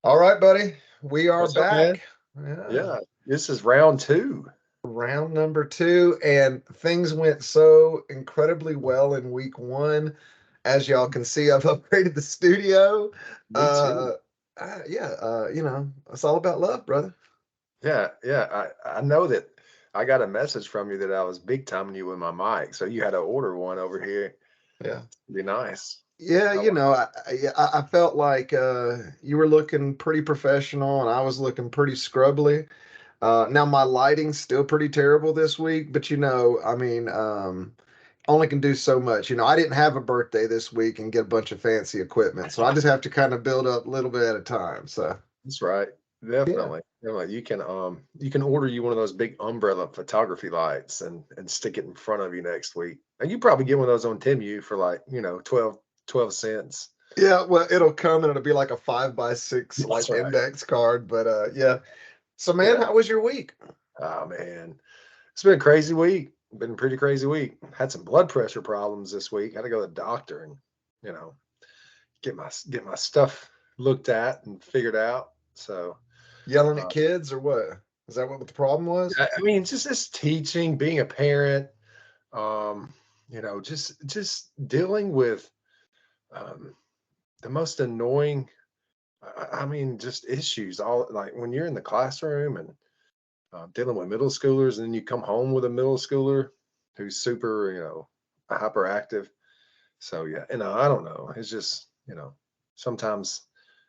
All right, buddy. We are What's up, man? back. Yeah. Yeah, this is round two. Round number two. And things went so incredibly well in week one. As y'all can see, I've upgraded the studio. Me Uh, too. it's all about love, brother. Yeah. I know that I got a message from you that I was big timing you with my mic, so you had to order one over here. Yeah. Be nice. Yeah, I like. I felt like you were looking pretty professional and I was looking pretty scrubbly. Now my lighting's still pretty terrible this week, but only can do so much. I didn't have a birthday this week and get a bunch of fancy equipment, so I just have to kind of build up a little bit at a time. So That's right. yeah, Definitely. You can order you one of those big umbrella photography lights and stick it in front of you next week. And you probably get one of those on Temu for like 12 cents. yeah. Well, it'll come and it'll be like a 5x6 That's like right. index card, but yeah. So man, Yeah. how was your week? Oh man. It's been a crazy week. Been a pretty crazy week. Had some blood pressure problems this week. Had to go to the doctor and you know get my stuff looked at and figured out. So Yelling at uh, kids or what? Is that what the problem was? I mean, just this teaching, being a parent, um, just dealing with um, the most annoying. I mean, just issues. All like when you're in the classroom and dealing with middle schoolers, and then you come home with a middle schooler who's super, hyperactive. So yeah, and I don't know. It's just sometimes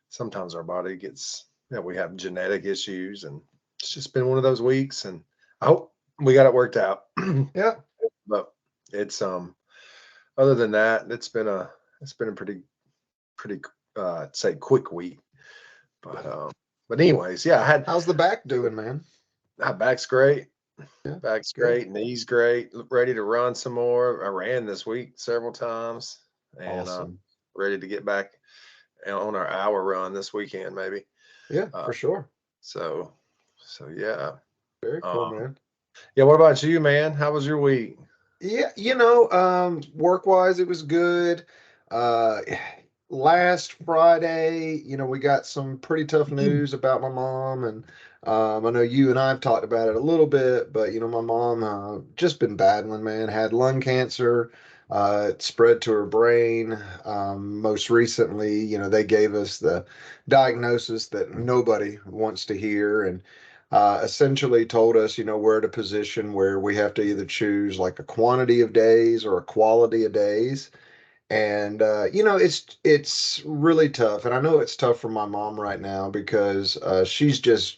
sometimes our body gets we have genetic issues, and it's just been one of those weeks. And I hope we got it worked out. Yeah. But it's other than that, it's been a pretty say quick week. But anyways, yeah, I had How's the back doing, man? my back's great. Yeah. Back's Good. great, knees great, ready to run some more. I ran this week several times and Awesome. ready to get back on our hour run this weekend, maybe. Yeah, Uh, for sure. so, so yeah. Very cool, Um, man. yeah. What about you, man? How was your week? Yeah, work wise, it was good. Uh, Last Friday, we got some pretty tough news about my mom, and I know you and I have talked about it a little bit, but my mom just been battling, man, had lung cancer. It spread to her brain. Most recently, they gave us the diagnosis that nobody wants to hear, and essentially told us, we're at a position where we have to either choose like a quantity of days or a quality of days. And it's really tough. And I know it's tough for my mom right now because she's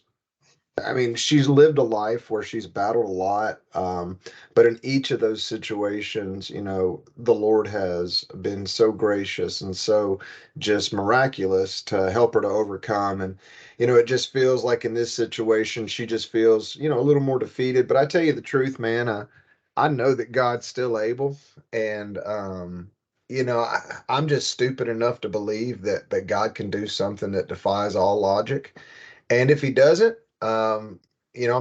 lived a life where she's battled a lot. But in each of those situations, the Lord has been so gracious and so just miraculous to help her to overcome. And, it just feels like in this situation, she just feels, a little more defeated. But I tell you the truth, man, I know that God's still able. And, I'm just stupid enough to believe that God can do something that defies all logic. And if he doesn't, I'm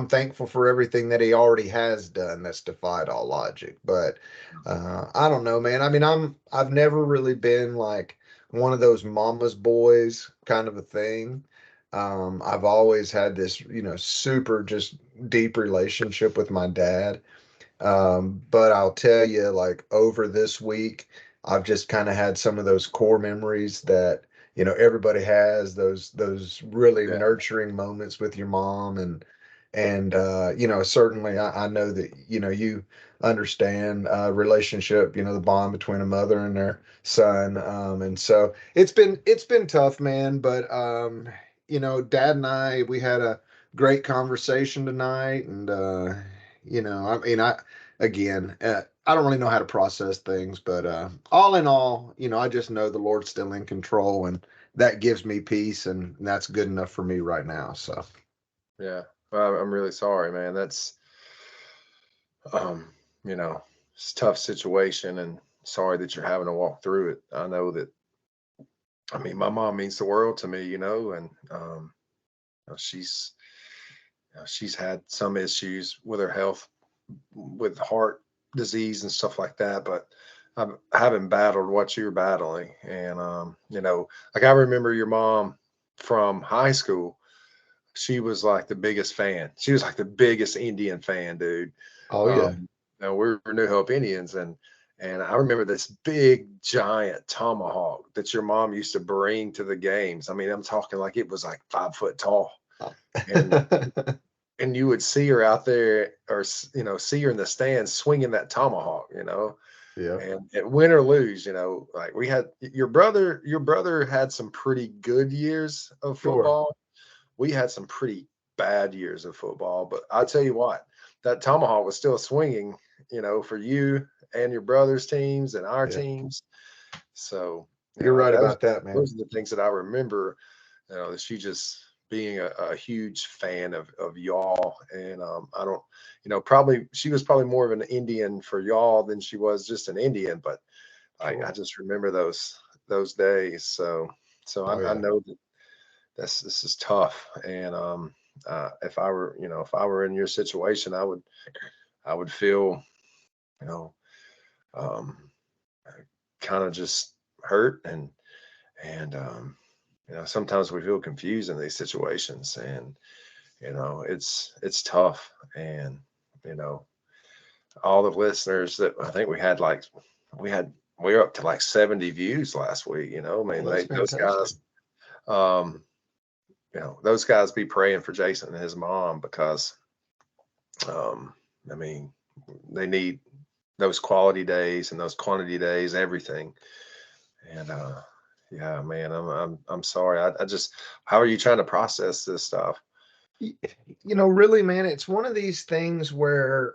thankful for everything that he already has done that's defied all logic. But I don't know, man. I mean, I've never really been like one of those mama's boys kind of a thing. I've always had this, super just deep relationship with my dad. But I'll tell you, like over this week, I've just kind of had some of those core memories that, everybody has those really Yeah, nurturing moments with your mom and certainly I know that, you understand relationship, the bond between a mother and their son. And so it's been tough, man, but Dad and we had a great conversation tonight and I mean, I don't really know how to process things, but all in all, I just know the Lord's still in control, and that gives me peace, and that's good enough for me right now. So, yeah. Well, I'm really sorry, man. That's um, you know, it's a tough situation, and sorry that you're having to walk through it. I know that. I mean, my mom means the world to me, and she's she's had some issues with her health, with heart disease and stuff like that. But I haven't battled what you're battling, and like I remember your mom. from high school, she was like the biggest fan. She was like the biggest Indian fan, dude. Oh yeah. And we were New Hope Indians, and I remember this big giant tomahawk that your mom used to bring to the games. I mean, I'm talking like it was like 5 foot tall, and and you would see her out there, or see her in the stands swinging that tomahawk, Yeah. and win or lose, like we had your brother had some pretty good years of Sure. football. We had some pretty bad years of football, but I tell you what, that tomahawk was still swinging, for you and your brother's teams and our Yeah. teams. So, You're right those about that, man. those are the things that I remember. That she just being a huge fan of y'all, and I don't, probably she was probably more of an Indian for y'all than she was just an Indian, but I Sure. just remember those days. So Oh I yeah. know that this is tough, and if I were in your situation, I would feel, you know um kind of just hurt, and sometimes we feel confused in these situations, and it's tough. And you know all the listeners that I think we had we were up to like 70 views last week. I Oh, mean, that's those fantastic. guys, um those guys be praying for Jason and his mom, because um I mean, they need those quality days and those quantity days, everything. And yeah, man, I'm sorry. I just, how are you trying to process this stuff? Y- really, man, it's one of these things where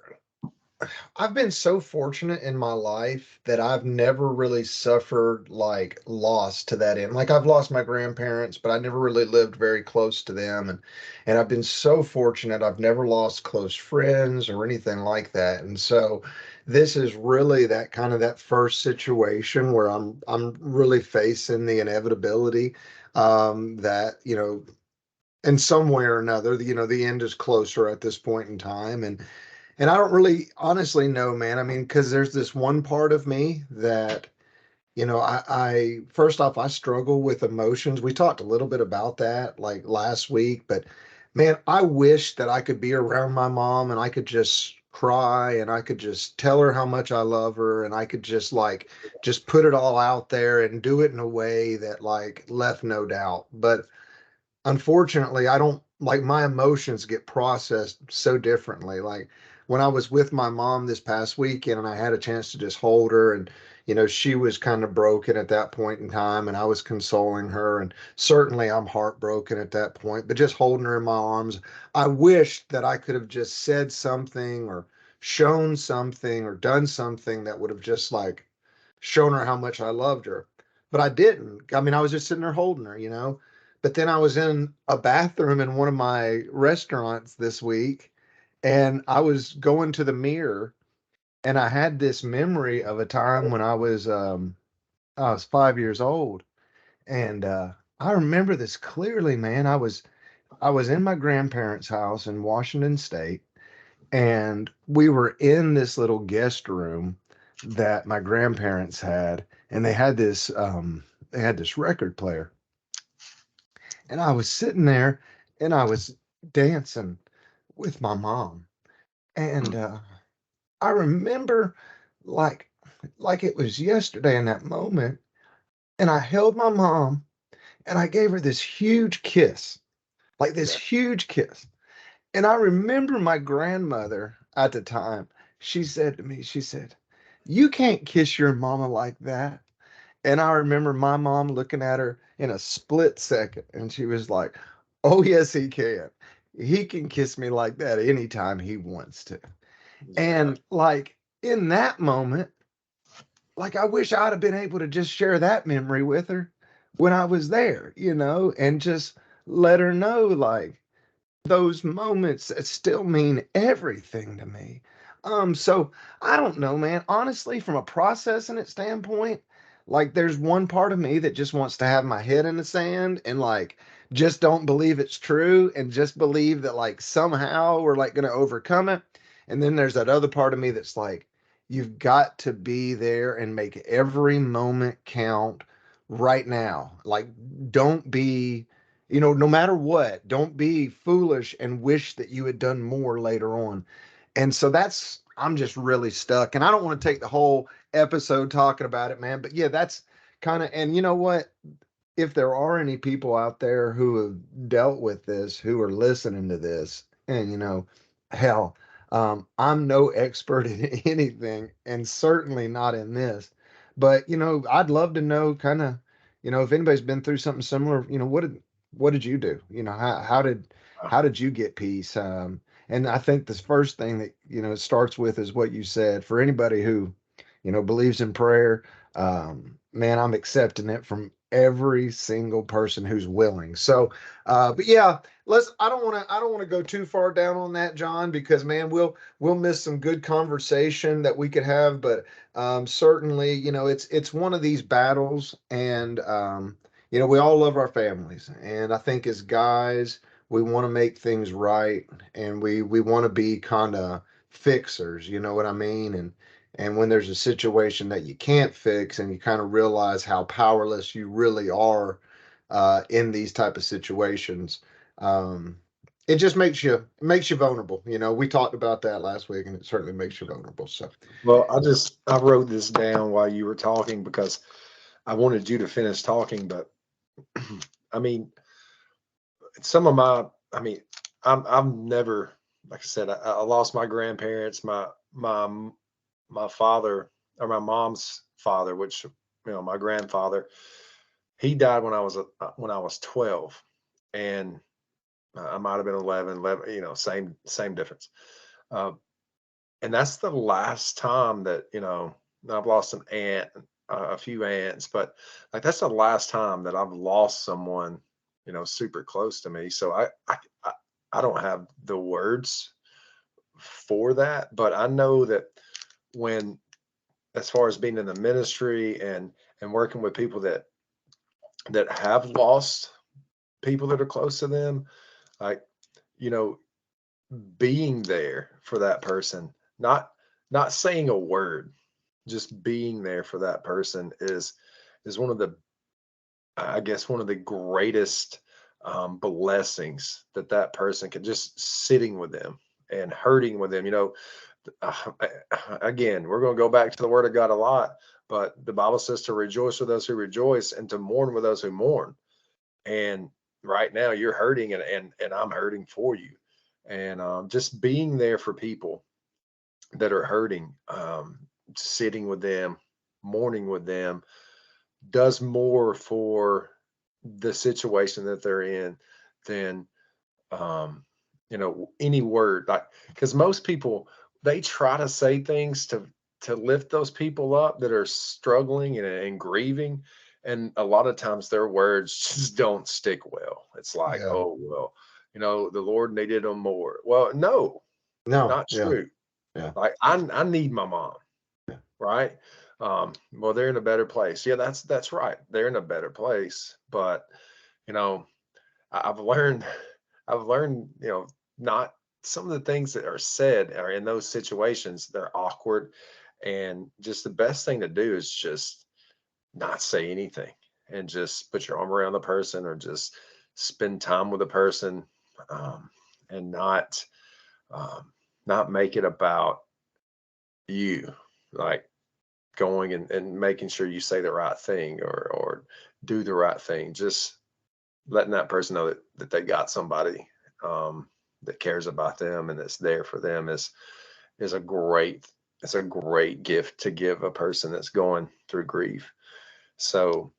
I've been so fortunate in my life that I've never really suffered like loss to that end. Like I've lost my grandparents, but I never really lived very close to them, and I've been so fortunate I've never lost close friends or anything like that. And so this is really that kind of that first situation where I'm really facing the inevitability that, in some way or another, the end is closer at this point in time. And I don't really honestly know, man. I mean, because there's this one part of me that, I first off, I struggle with emotions. We talked a little bit about that like last week, but man, I wish that I could be around my mom and I could just cry and I could just tell her how much I love her and I could just just put it all out there and do it in a way that like left no doubt. But unfortunately, I don't like my emotions get processed so differently. Like when I was with my mom this past weekend and I had a chance to just hold her and she was kind of broken at that point in time and I was consoling her and certainly I'm heartbroken at that point, but just holding her in my arms, I wish that I could have just said something or shown something or done something that would have just like shown her how much I loved her. But I didn't. I mean, I was just sitting there holding her, but then I was in a bathroom in one of my restaurants this week and I was going to the mirror and I had this memory of a time when I was 5 years old. And I remember this clearly, man. I was in my grandparents' house in Washington State, and we were in this little guest room that my grandparents had, and they had this record player. And I was sitting there and I was dancing with my mom. And Mm. I remember like like it was yesterday in that moment. And I held my mom and I gave her this huge kiss, like this Yeah. huge kiss. And I remember my grandmother at the time, she said to me, she said, "You can't kiss your mama like that." And I remember my mom looking at her in a split second, and she was like, "Oh, yes, he can. He can kiss me like that anytime he wants to." Yeah. And like in that moment, like I wish I'd have been able to just share that memory with her when I was there, and just let her know like those moments that still mean everything to me. So I don't know, man. Honestly, from a processing it standpoint, like there's one part of me that just wants to have my head in the sand and like just don't believe it's true and just believe that like somehow we're like gonna overcome it. And then there's that other part of me that's like, you've got to be there and make every moment count right now. Like, don't be no matter what, don't be foolish and wish that you had done more later on. And so I'm just really stuck. And I don't want to take the whole episode talking about it, man. But yeah, that's kind of, and you know what? If there are any people out there who have dealt with this, who are listening to this, and hell, I'm no expert in anything, and certainly not in this. But I'd love to know, kind of, if anybody's been through something similar. What did you do? How did you get peace? And I think this first thing that it starts with is what you said. For anybody who believes in prayer, man, I'm accepting it from every single person who's willing. So, but yeah, I don't want to go too far down on that, John, because man, we'll miss some good conversation that we could have. But certainly, it's one of these battles, and we all love our families, and I think as guys, we want to make things right, and we want to be kind of fixers. You know what I mean? And when there's a situation that you can't fix, and you kind of realize how powerless you really are in these type of situations, um, it just makes you vulnerable. We talked about that last week, and it certainly makes you vulnerable. So, Well, I wrote this down while you were talking because I wanted you to finish talking, but I mean, some of my, I mean, I've never, like I said, I lost my grandparents, my father, or my mom's father, which my grandfather, he died when I was 12, and I might have been 11, same difference. Uh, and that's the last time that I've lost an aunt, a few aunts, but like that's the last time that I've lost someone super close to me. So I I don't have the words for that, but I know that when, as far as being in the ministry and working with people that have lost people that are close to them, like you know being there for that person, not saying a word, just being there for that person is one of the, I guess, one of the greatest blessings that person can, just sitting with them and hurting with them. Uh, again, we're going to go back to the word of God a lot, but the Bible says to rejoice with those who rejoice and to mourn with those who mourn. And right now you're hurting, and I'm hurting for you. And just being there for people that are hurting, sitting with them, mourning with them, does more for the situation that they're in than any word. Like, because most people, they try to say things to lift those people up that are struggling and grieving, and a lot of times their words just don't stick well. It's like, yeah, oh well, the Lord needed them more. Well, no, no, not yeah, true. yeah, Like, I need my mom, yeah, right? Well, they're in a better place. Yeah, that's right. They're in a better place. But you know, I've learned, not some of the things that are said are in those situations, they're awkward. And just the best thing to do is just not say anything and just put your arm around the person, or just spend time with the person, um, and um, not make it about you. Like, going and making sure you say the right thing, or do the right thing. Just letting that person know that they got somebody that cares about them and that's there for them is a great, it's a great gift to give a person that's going through grief. So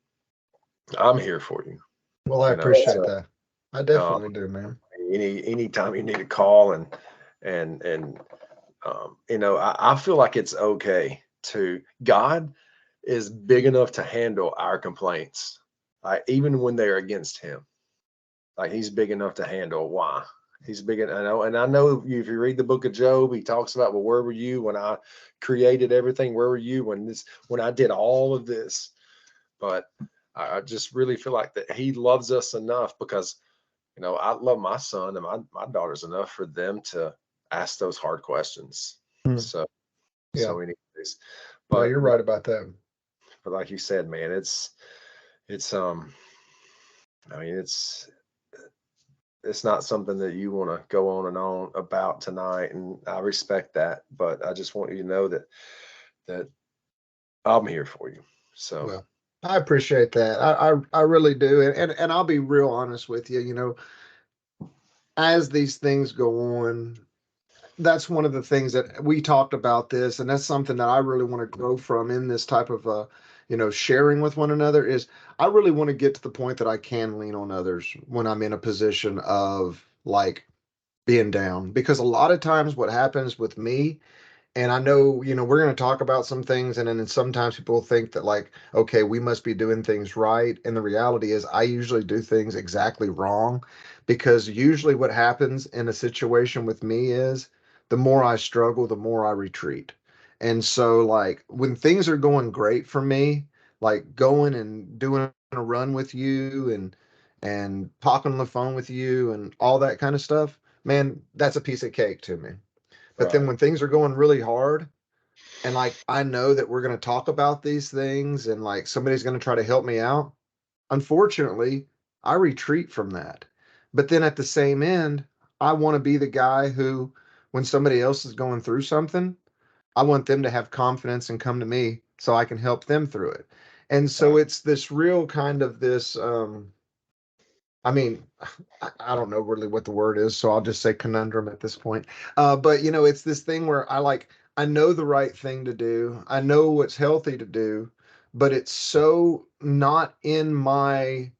I'm here for you. well, I appreciate So that. I um, definitely do, man. anytime you need to call, and I feel like it's okay to, God is big enough to handle our complaints, even when they're against him. Like, he's big enough to handle. Why? He's big. And I know if you read the book of Job, he talks about, well, where were you when I created everything? Where were you when I did all of this? But I just really feel like that he loves us enough, because I love my son and my daughters enough for them to ask those hard questions. Hmm. So Yeah, anyways, no, but you're right about that. like you said, man, it's I mean, it's not something that you want to go on and on about tonight, and I respect that. But I just want you to know that I'm here for you. So Well, I appreciate that. I really do. And I'll be real honest with you, you know, as these things go on, that's one of the things that we talked about this, and that's something that I really want to grow from in this type of you know, sharing with one another is I really want to get to the point that I can lean on others when I'm in a position of like being down. Because a lot of times what happens with me, and I know, you know, we're going to talk about some things, and then sometimes people think that, like, okay, we must be doing things right. And the reality is, I usually do things exactly wrong because usually what happens in a situation with me is the more I struggle, the more I retreat. And so, like, when things are going great for me, like going and doing a run with you and talking on the phone with you and all that kind of stuff, man, that's a piece of cake to me. But then right, when things are going really hard, and like I know that we're going to talk about these things and like somebody's going to try to help me out, unfortunately, I retreat from that. But then at the same end, I want to be the guy who, when somebody else is going through something, I want them to have confidence and come to me so I can help them through it. And so right, it's this real kind of this I mean, I don't know really what the word is, so I'll just say conundrum at this point. But you know, it's this thing where I know the right thing to do. I know what's healthy to do, but it's so not in my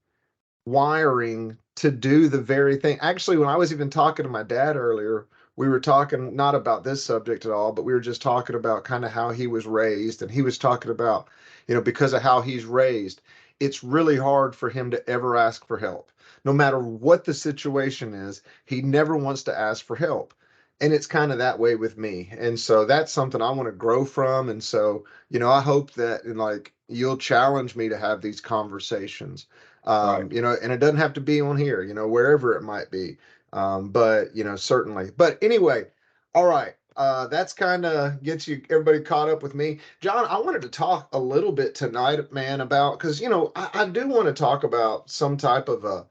wiring to do the very thing. Actually, when I was even talking to my dad earlier, we were talking not about this subject at all, but we were just talking about kind of how he was raised. And he was talking about, you know, because of how he's raised, it's really hard for him to ever ask for help. No matter what the situation is, he never wants to ask for help. And it's kind of that way with me. And so that's something I want to grow from. And so, you know, I hope that and like you'll challenge me to have these conversations, right. you know, and it doesn't have to be on here, you know, wherever it might be. But you know, certainly. But anyway, all right. That's kind of gets you everybody caught up with me. John, I wanted to talk a little bit tonight, man, about because you know, I do want to talk about some type of a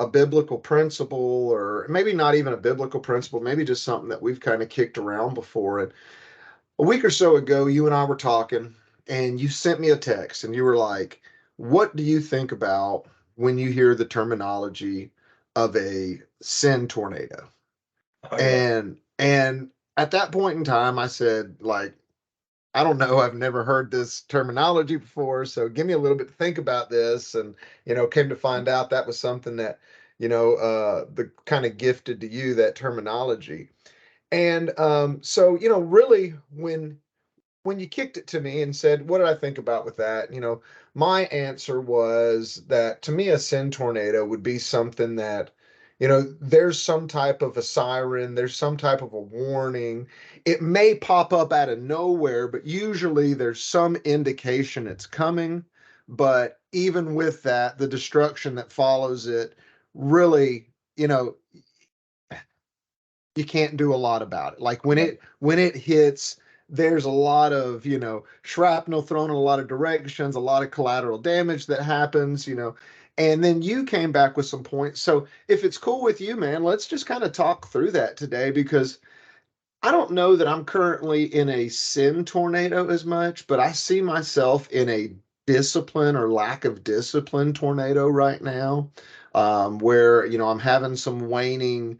biblical principle, or maybe not even a biblical principle, maybe just something that we've kind of kicked around before. And a week or so ago, you and I were talking, and you sent me a text, and you were like, "What do you think about when you hear the terminology of a sin tornado?" Oh yeah, And at that point in time, I said, like, I don't know, I've never heard this terminology before, so give me a little bit to think about this. And you know, came to find out that was something that you know, the kind of gifted to you that terminology. And so you know, really, when you kicked it to me and said, "What did I think about with that?" You know, my answer was that to me, a sin tornado would be something that, you know, there's some type of a siren, there's some type of a warning. It may pop up out of nowhere, but usually there's some indication it's coming. But even with that, the destruction that follows it really, you know, you can't do a lot about it. Like right. when it hits, there's a lot of, you know, shrapnel thrown in a lot of directions, a lot of collateral damage that happens, you know. And then you came back with some points. So if it's cool with you, man, let's just kind of talk through that today because I don't know that I'm currently in a sin tornado as much, but I see myself in a discipline or lack of discipline tornado right now, where you know I'm having some waning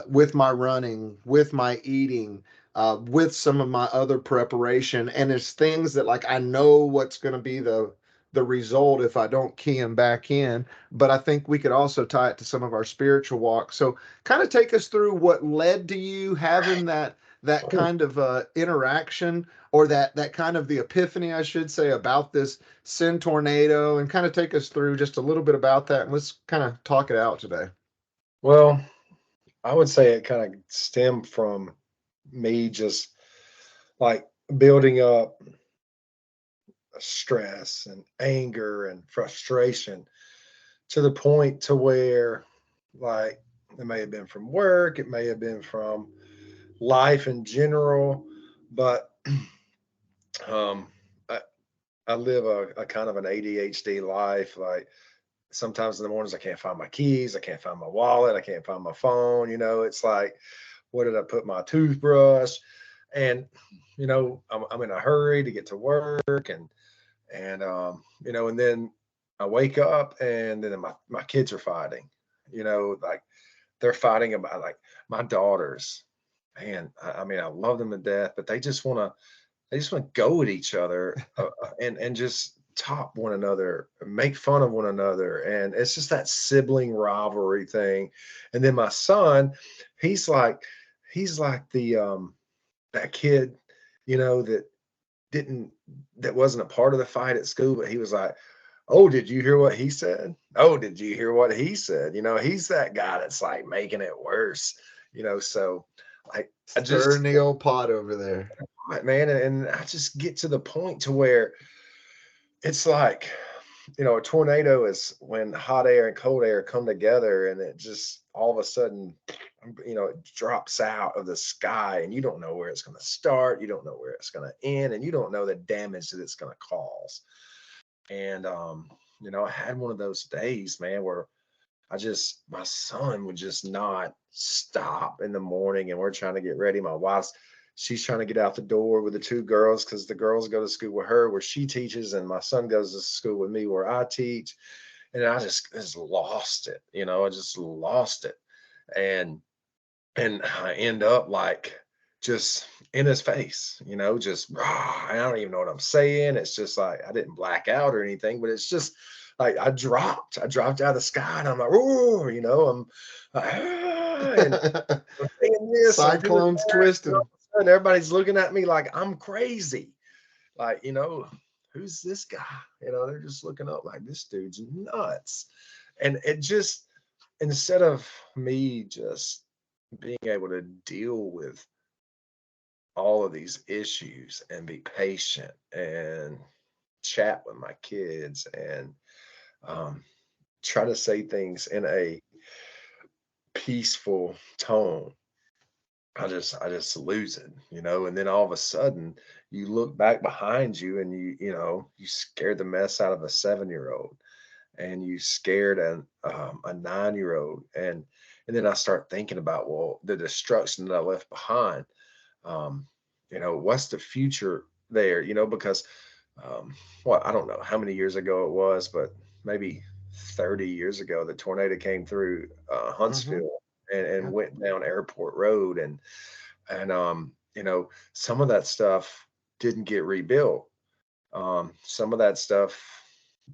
with my running, with my eating, with some of my other preparation, and it's things that like I know what's going to be the result if I don't key them back in. But I think we could also tie it to some of our spiritual walk. So kind of take us through what led to you having that kind of interaction or that kind of the epiphany, I should say, about this sin tornado, and kind of take us through just a little bit about that. And let's kind of talk it out today. Well, I would say it kind of stemmed from me just like building up stress and anger and frustration to the point to where like it may have been from work, it may have been from life in general, but um I, I live a kind of an ADHD life. Like sometimes in the mornings I can't find my keys, I can't find my wallet, I can't find my phone. It's like, where did I put my toothbrush? And I'm in a hurry to get to work, and then I wake up, and then my kids are fighting. Like they're fighting about, like, my daughters. Man, I mean, I love them to death, but they just want to go at each other, and just top one another, make fun of one another, and it's just that sibling rivalry thing. And then my son, he's like he's like that kid, that didn't that wasn't a part of the fight at school, but he was like, "Oh, did you hear what he said? Oh, did you hear what he said?" He's that guy that's like making it worse. So, like, I Stirring just, the old pot over there. right, man, and I just get to the point to where it's like, a tornado is when hot air and cold air come together, and it just all of a sudden, it drops out of the sky, and you don't know where it's going to start, you don't know where it's going to end, and you don't know the damage that it's going to cause. And I had one of those days, man, where my son would just not stop in the morning, and we're trying to get ready. She's trying to get out the door with the two girls, because the girls go to school with her where she teaches, and my son goes to school with me where I teach. And I just lost it. I just lost it. And I end up like just in his face, just rah, I don't even know what I'm saying. It's just like I didn't black out or anything, but it's just like I dropped out of the sky, and I'm like, oh, I'm like, and I'm saying this, I'm doing Cyclones that, and all twisting. of a sudden everybody's looking at me like I'm crazy. Like, who's this guy? They're just looking up like, this dude's nuts. And it just, instead of me just being able to deal with all of these issues and be patient and chat with my kids, and um, try to say things in a peaceful tone, I just lose it, and then all of a sudden you look back behind you, and you scared the mess out of a 7-year-old, and you scared a 9-year-old, and then I start thinking about, well, the destruction that I left behind. um, what's the future there? Because well, I don't know how many years ago it was, but maybe 30 years ago, the tornado came through Hmm. Huntsville, and Yeah. went down Airport Road, and some of that stuff didn't get rebuilt. Some of that stuff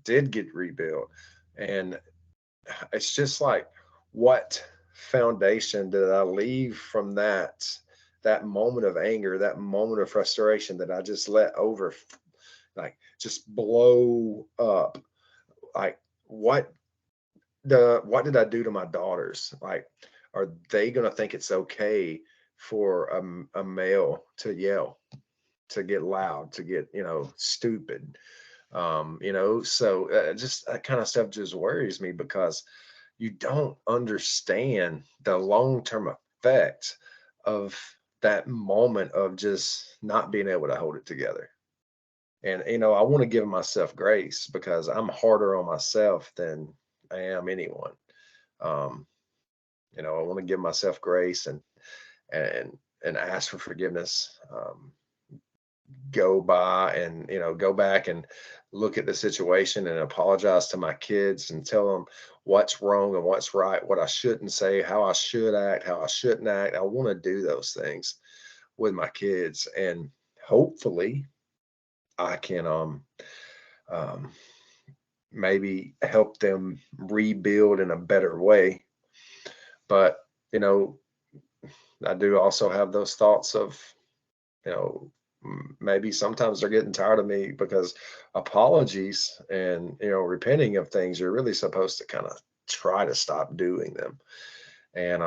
did get rebuilt, and it's just like, what foundation did I leave from that moment of anger, that moment of frustration that I just let over, like, just blow up? Like, what what did I do to my daughters? Like, are they going to think it's okay for a male to yell, to get loud, to get, stupid? So just that kind of stuff just worries me, because you don't understand the long-term effect of that moment of just not being able to hold it together. And I want to give myself grace, because I'm harder on myself than I am anyone. um I want to give myself grace, and ask for forgiveness. Go by and go back and look at the situation, and apologize to my kids, and tell them what's wrong and what's right, what I shouldn't say, how I should act, how I shouldn't act. I want to do those things with my kids, and hopefully I can um maybe help them rebuild in a better way. But you know I do also have those thoughts of, you know, maybe sometimes they're getting tired of me, because apologies and, repenting of things, you're really supposed to kind of try to stop doing them. And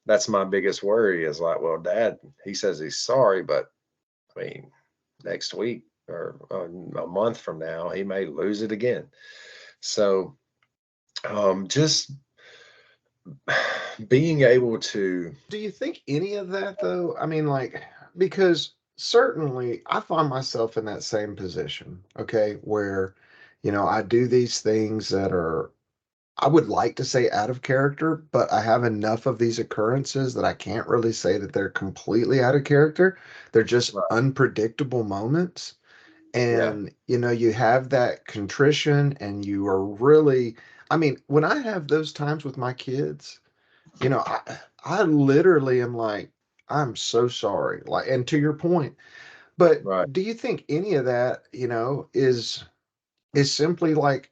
that's my biggest worry, is like, well, dad, he says he's sorry, but I mean, next week, or a month from now, he may lose it again. So just being able to, Do you think any of that though? I mean, like, because certainly I find myself in that same position, okay, where, I do these things that are I would like to say out of character, but I have enough of these occurrences that I can't really say that they're completely out of character. They're just Right. unpredictable moments. Yeah. And, you have that contrition and you are really, I mean, when I have those times with my kids, I literally am like, I'm so sorry. Like, and to your point, but Right. do you think any of that, is simply like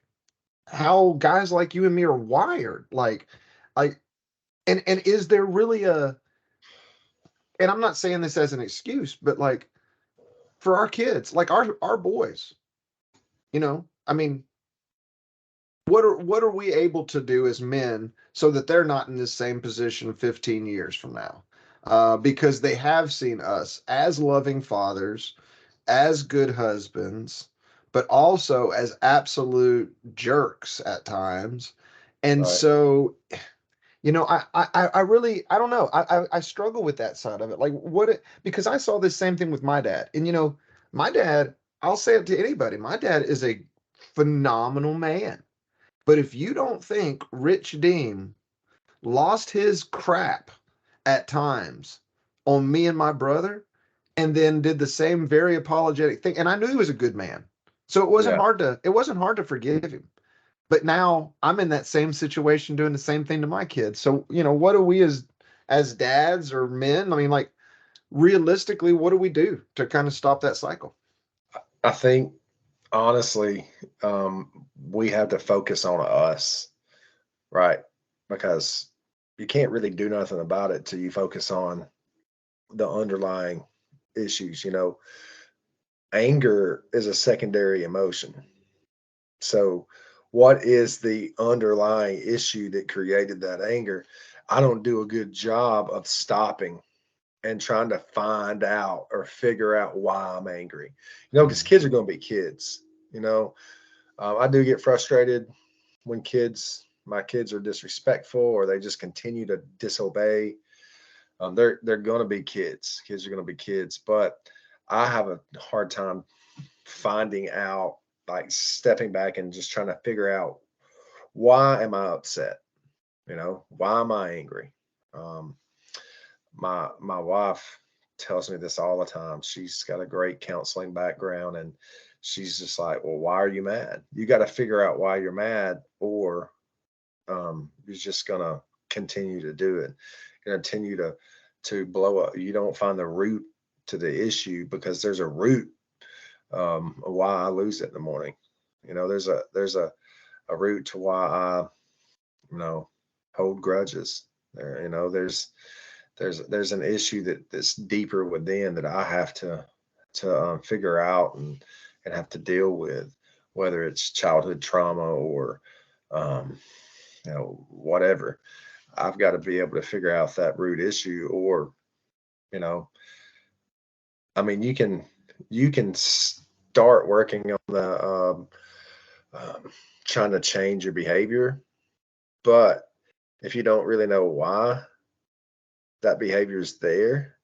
how guys like you and me are wired? Like, and is there really and I'm not saying this as an excuse, but like for our kids, like our boys, I mean, what are we able to do as men so that they're not in this same position 15 years from now? Because they have seen us as loving fathers, as good husbands, but also as absolute jerks at times. And Right. so, I really, I don't know. I struggle with that side of it. Like because I saw this same thing with my dad. And my dad, I'll say it to anybody, my dad is a phenomenal man. But if you don't think Rich Deem lost his crap at times on me and my brother, and then did the same very apologetic thing, and I knew he was a good man, so Yeah. it wasn't hard to forgive him. But now I'm in that same situation doing the same thing to my kids. So what do we as dads or men? I mean, like realistically, what do we do to kind of stop that cycle? I think honestly, we have to focus on us, right? Because you can't really do nothing about it till you focus on the underlying issues. Anger is a secondary emotion. So, what is the underlying issue that created that anger? I don't do a good job of stopping and trying to find out or figure out why I'm angry. Because Mm. kids are going to be kids. You know, I do get frustrated when my kids are disrespectful or they just continue to disobey. They're going to be kids. Kids are going to be kids, but I have a hard time finding out, like stepping back and just trying to figure out why am I upset? Why am I angry? Um, my wife tells me this all the time. She's got a great counseling background, and she's just like, "Well, why are you mad? You got to figure out why you're mad, or you're just gonna continue to do it, continue to blow up. You don't find the root to the issue because there's a root of why I lose it in the morning. There's a root to why I you know hold grudges. There's an issue that's deeper within that I have to figure out and have to deal with, whether it's childhood trauma or um, whatever. I've got to be able to figure out that root issue, or you know, I mean, you can start working on the um, trying to change your behavior, but if you don't really know why that behavior is there,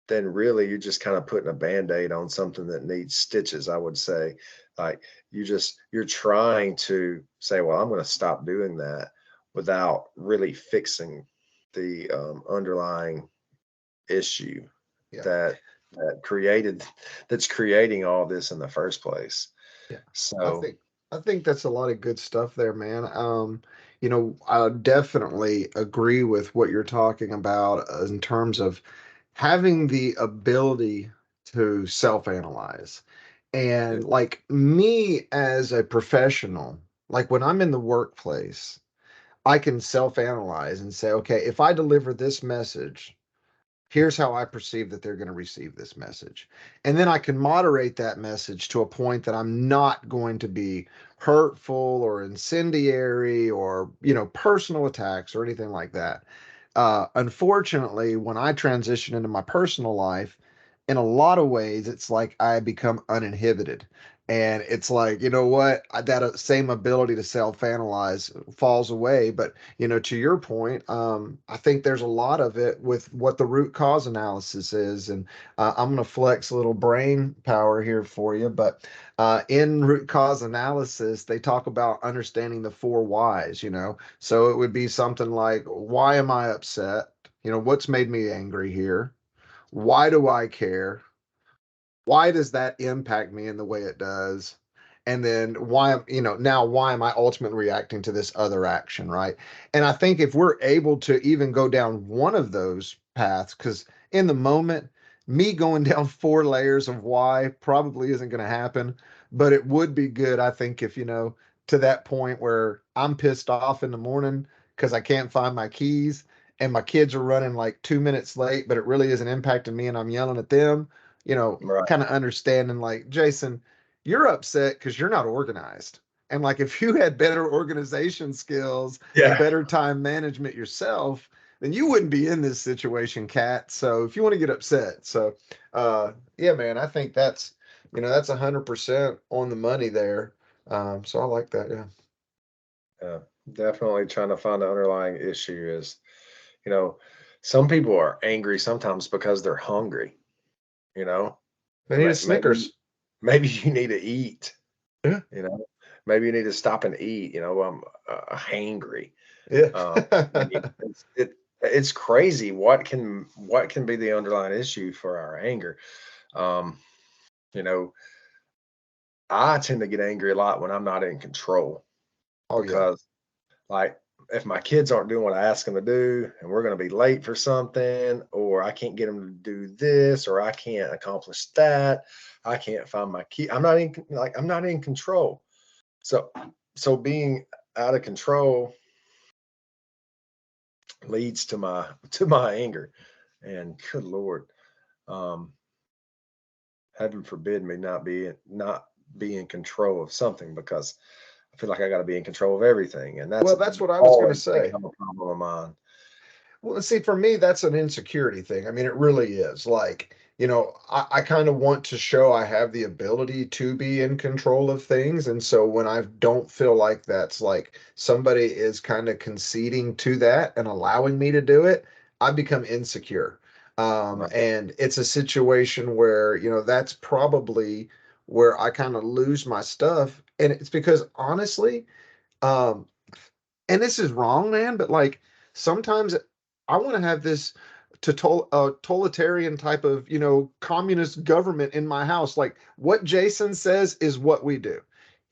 then really you're just kind of putting a band-aid on something that needs stitches, I would say. Like you're trying to say, well, I'm going to stop doing that without really fixing the underlying issue Yeah. that that created that's creating all this in the first place. Yeah, I So think I think that's a lot of good stuff there, man. I definitely agree with what you're talking about in terms of having the ability to self-analyze. yeah, And like me as a professional, like when I'm in the workplace, I can self-analyze and say, okay, if I deliver this message, here's how I perceive that they're going to receive this message. And then I can moderate that message to a point that I'm not going to be hurtful or incendiary or, personal attacks or anything like that. Unfortunately, when I transition into my personal life, in a lot of ways, it's like I become uninhibited. And it's like, you know what, that same ability to self-analyze falls away. But, to your point, I think there's a lot of it with what the root cause analysis is. And I'm going to flex a little brain power here for you. But in root cause analysis, they talk about understanding the four whys. So it would be something like, why am I upset? What's made me angry here? Why do I care? Why does that impact me in the way it does? And then why am I ultimately reacting to this other action, right? And I think if we're able to even go down one of those paths, because in the moment, me going down four layers of why probably isn't going to happen, but it would be good, I think, if, to that point where I'm pissed off in the morning because I can't find my keys and my kids are running like 2 minutes late, but it really isn't impacting me and I'm yelling at them, Right. kind of understanding like, Jason, you're upset because you're not organized. And like, if you had better organization skills and Yeah. better time management yourself, then you wouldn't be in this situation, Kat. So if you want to get upset, yeah, man, I think that's 100% on the money there. So I like that. Yeah. Yeah. Definitely trying to find the underlying issue is, you know, some people are angry sometimes because they're hungry, you know. They need a Maybe Snickers. maybe you need to eat, Yeah. you know. Maybe you need to stop and eat, I'm hangry. Yeah. And it's crazy what can be the underlying issue for our anger. Um, you know, I tend to get angry a lot when I'm not in control Oh yeah. because, like, if my kids aren't doing what I ask them to do and we're going to be late for something, or I can't get them to do this, or I can't accomplish that, I can't find my key. I'm not in control. So, so being out of control leads to my anger. And good Lord, um, heaven forbid me not be in control of something because I feel like I got to be in control of everything, and that's Well, that's what I was going to always say. become a problem of mine. Well, see, for me, that's an insecurity thing. I mean, it really is. Like, I kind of want to show I have the ability to be in control of things. And so when I don't feel like that's like somebody is kind of conceding to that and allowing me to do it, I become insecure. Right. And it's a situation where, that's probably where I kind of lose my stuff. And it's because honestly, um, and this is wrong, man, but like sometimes I want to have this totalitarian type of, communist government in my house. Like what Jason says is what we do.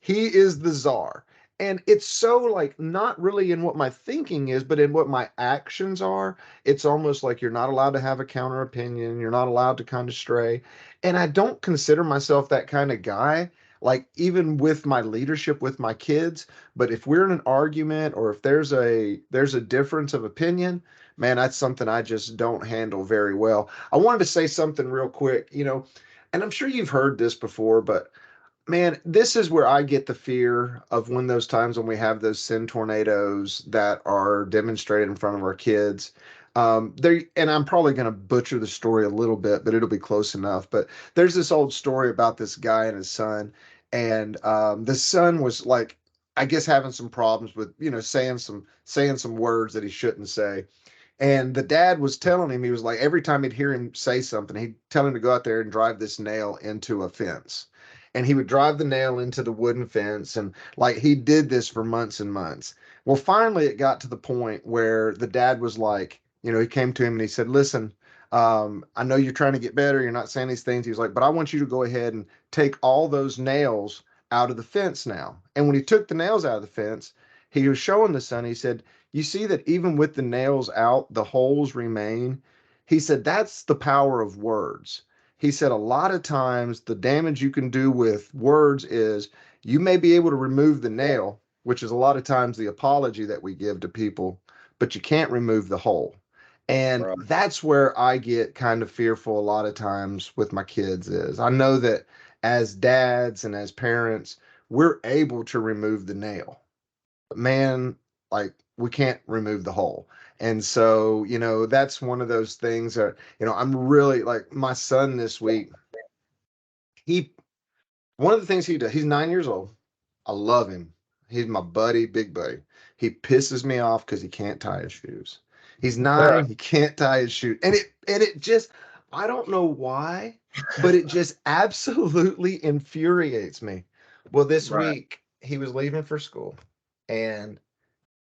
He is the czar. And it's so like not really in what my thinking is, but in what my actions are. It's almost like you're not allowed to have a counter opinion. You're not allowed to kind of stray. And I don't consider myself that kind of guy. Like even with my leadership with my kids, but if we're in an argument or if there's a difference of opinion, man, that's something I just don't handle very well. I wanted to say something real quick, and I'm sure you've heard this before, but man, this is where I get the fear of when those times when we have those sin tornadoes that are demonstrated in front of our kids. And I'm probably going to butcher the story a little bit, but it'll be close enough. But there's this old story about this guy and his son, and the son was like, I guess having some problems with, saying some words that he shouldn't say. And the dad was telling him, he was like, every time he'd hear him say something, he'd tell him to go out there and drive this nail into a fence. And he would drive the nail into the wooden fence. And like he did this for months and months. Well, finally, it got to the point where the dad was like, he came to him and he said, listen, I know you're trying to get better. You're not saying these things. He was like, but I want you to go ahead and take all those nails out of the fence now. And when he took the nails out of the fence, he was showing the son, he said, you see that even with the nails out, the holes remain. He said, that's the power of words. He said, a lot of times the damage you can do with words is you may be able to remove the nail, which is a lot of times the apology that we give to people, but you can't remove the hole. And Right. that's where I get kind of fearful a lot of times with my kids is I know that as dads and as parents, we're able to remove the nail, man, like we can't remove the hole. And so, that's one of those things that, I'm really like my son this week. He One of the things he does, he's 9 years old. I love him. He's my buddy, big buddy. He pisses me off because he can't tie his shoes. He's nine, he can't tie his shoes. And it just, I don't know why, but it just absolutely infuriates me. Well, this Right. week he was leaving for school, and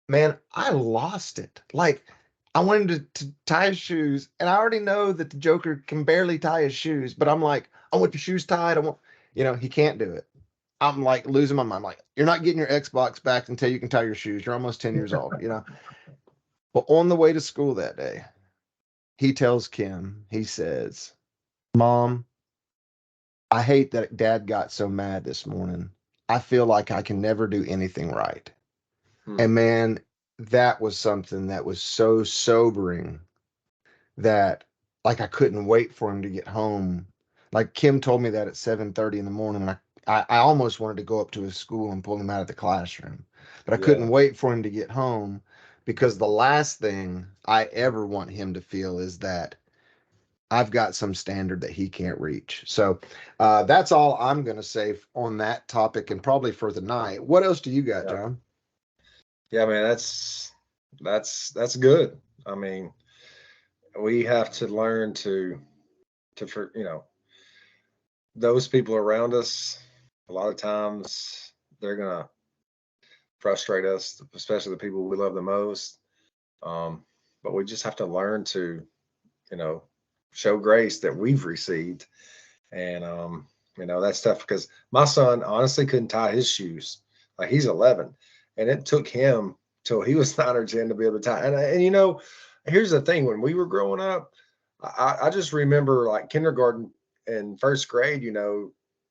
man, I lost it. Like, I wanted to tie his shoes, and I already know that the Joker can barely tie his shoes, but I'm like, I want your shoes tied. I want, he can't do it. I'm like losing my mind. Like, you're not getting your Xbox back until you can tie your shoes. You're almost 10 years old. But on the way to school that day, he tells Kim, he says, Mom, I hate that Dad got so mad this morning. I feel like I can never do anything right. Hmm. And man, that was something that was so sobering that like I couldn't wait for him to get home. Like Kim told me that at 7:30 in the morning. And I almost wanted to go up to his school and pull him out of the classroom. But I couldn't Yeah. wait for him to get home because the last thing I ever want him to feel is that I've got some standard that he can't reach. So that's all I'm going to say on that topic and probably for the night. What else do you got, Yeah. John? Yeah, man, that's good. I mean, we have to learn for those people around us. A lot of times they're gonna frustrate us, especially the people we love the most. But we just have to learn to, you know, show grace that we've received, and that's tough because my son honestly couldn't tie his shoes. Like he's 11, and it took him till he was 9 or 10 to be able to tie. And here's the thing: when we were growing up, I just remember like kindergarten and first grade.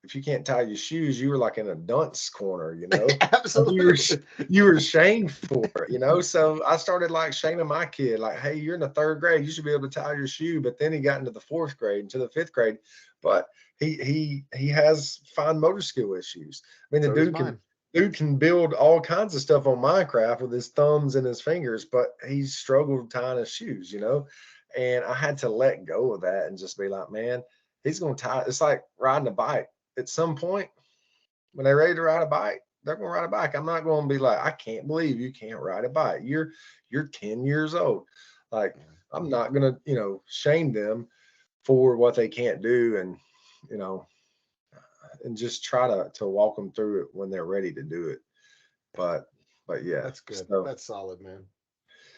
If you can't tie your shoes, you were like in a dunce corner. Like Absolutely. you were shamed for it. So I started like shaming my kid, like, hey, you're in the third grade, you should be able to tie your shoe. But then he got into the fourth grade, into the fifth grade, but he has fine motor skill issues. I mean, the So does dude can build all kinds of stuff on Minecraft with his thumbs and his fingers, but he struggled tying his shoes. And I had to let go of that and just be like, man, he's gonna tie. It's like riding a bike. At some point, when they're ready to ride a bike, they're gonna ride a bike. I'm not gonna be like, I can't believe you can't ride a bike. You're 10 years old. Like, I'm not gonna, shame them for what they can't do, and you know, and just try to walk them through it when they're ready to do it. But yeah, That's good. so That's solid, man.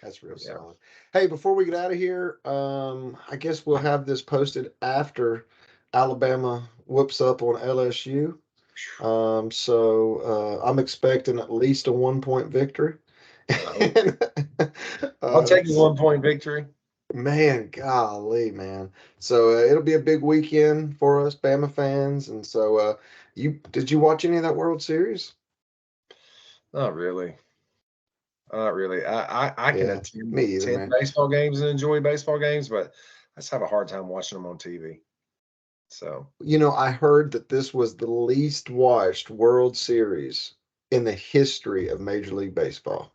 That's real yeah. solid. Hey, before we get out of here, I guess we'll have this posted after Alabama whoops up on LSU. So I'm expecting at least a 1 point victory. I hope And, I'll take the so 1 point victory. man, golly, man. So it'll be a big weekend for us Bama fans. And so you did you watch any of that World Series? Not really. Not really. I can Yeah, me either, attend man. baseball games and enjoy baseball games, but I just have a hard time watching them on TV. So I heard that this was the least watched World Series in the history of Major League Baseball.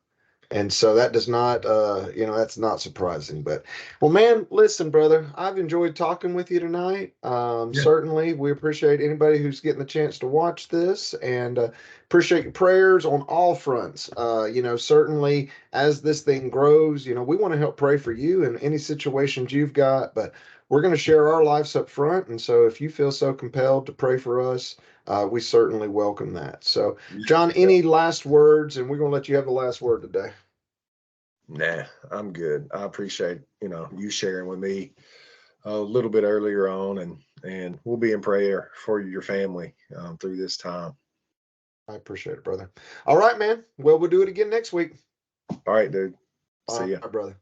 And so that does not, that's not surprising. But, well, man, listen, brother, I've enjoyed talking with you tonight. yeah, Certainly, we appreciate anybody who's getting the chance to watch this and appreciate your prayers on all fronts. Certainly as this thing grows, we want to help pray for you and any situations you've got. But we're going to share our lives up front. And so if you feel so compelled to pray for us, we certainly welcome that. So, John, yeah. any last words? And we're going to let you have the last word today. Nah, I'm good. I appreciate you sharing with me a little bit earlier on, and we'll be in prayer for your family through this time. I appreciate it, brother. All right, man. Well, we'll do it again next week. All right, dude. All See ya. right, brother.